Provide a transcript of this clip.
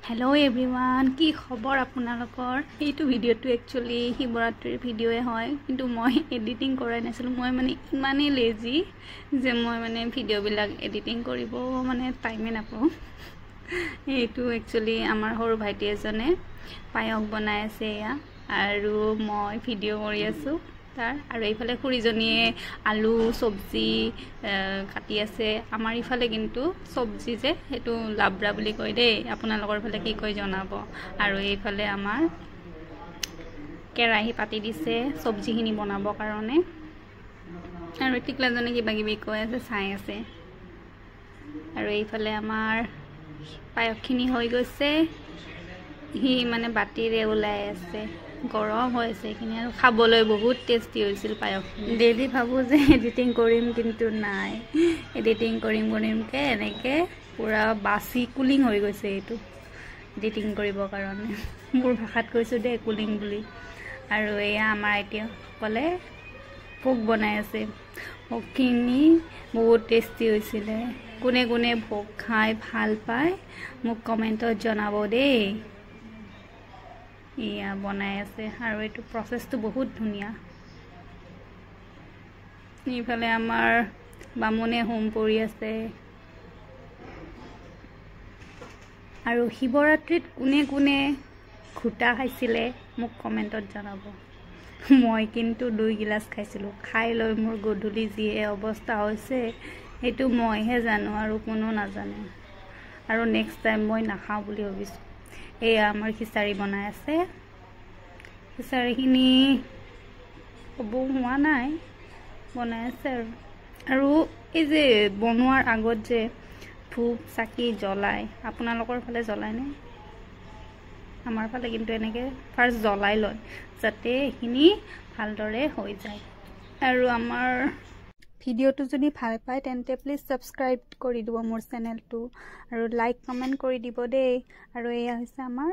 hello everyone की खबर आपनालोकर एटु भिडिओटु actually शिवरात्रिर भिडिओए হয় কিন্তু মই এডিটিং কৰাই নাছিল মই মানে ইমানে লেজি যে মই মানে ভিডিও বিলাক এডিটিং কৰিব মানে টাইমে নাপাও এটু एक्चुअली আমাৰ হৰু ভাইটি এজনে পায়ক বনাই আছে আৰু মই ভিডিও কৰি আছো तार और ये खुरीजनिए आलू सब्जी काटी आसे आमार इफाले किन्तु सब्जी जे हेतु लाब्रा बुली कय दे आपनालोकर फाले कि कय जनाबो और एफाले आमार केराही पाती दिसे सब्जीखिनि बनाबो कारणे और टिकलाजने किबा किबि कय आसे चाइ आसे और एफाले आमार पायखिनि হৈ গৈছে हि माने बाटिरे ओলাই আছে गरम होइसे किने आरो खाबोलै बहुत टेस्टी होइसिल पायक डेली भाबो जे एडिटिंग करिम किन्तु नाइ एडिटिंग करिम के एनेके पूरा बासी कुलिंग হৈ গৈছে एटु एडिटिंग करिबो कारणे मोर भाषात কৈছো दे कुलिंग बुली आरो एया आमार एटिया कले भोग बनाय আছে भोगखिनि बहुत टेस्टी होइसिले कोने कोने भोग खाय ভাল पाय মোক कमेन्टत जनाबो दे इया बनाय আছে আৰু এটো প্ৰসেসটো বহুত ধুনিয়া ইফালে আমাৰ বামুনে হোম পৰি আছে আৰু শিৱৰাত্ৰিত কোনে কোনে খুটা খাইছিলে মোক কমেন্টত জনাব মই কিন্তু 2 গিলাস খাইছিলো খাই লৈ মোৰ গধুলি যি অৱস্থা হৈছে এটো মইহে জানো আৰু কোনো নাজানে আৰু নেক্সট টাইম মই নাখাও বুলি ভাবিছো এই আমাৰ খিচাৰি বনাই আছে খিচাৰিখিনি হবো হোৱা নাই বনাই আছে আৰু এই যে বনোৱাৰ আগত যে ধূপ চাকি জ্বলাই আপোনালোকৰ ফালে জ্বলাই নে আমাৰ ফালে কিন্তু এনেকে ফাৰ্স্ট জ্বলাই লয় যাতে এখিনি ভালদৰে হৈ যায় আৰু আমাৰ ভিডিওটো যদি ভাল পায় তেন্তে প্লিজ সাবস্ক্ৰাইব কৰি দিব মোৰ চেনেলটো আৰু লাইক কমেন্ট কৰি দিব দেই আৰু এয়া হৈছে আমাৰ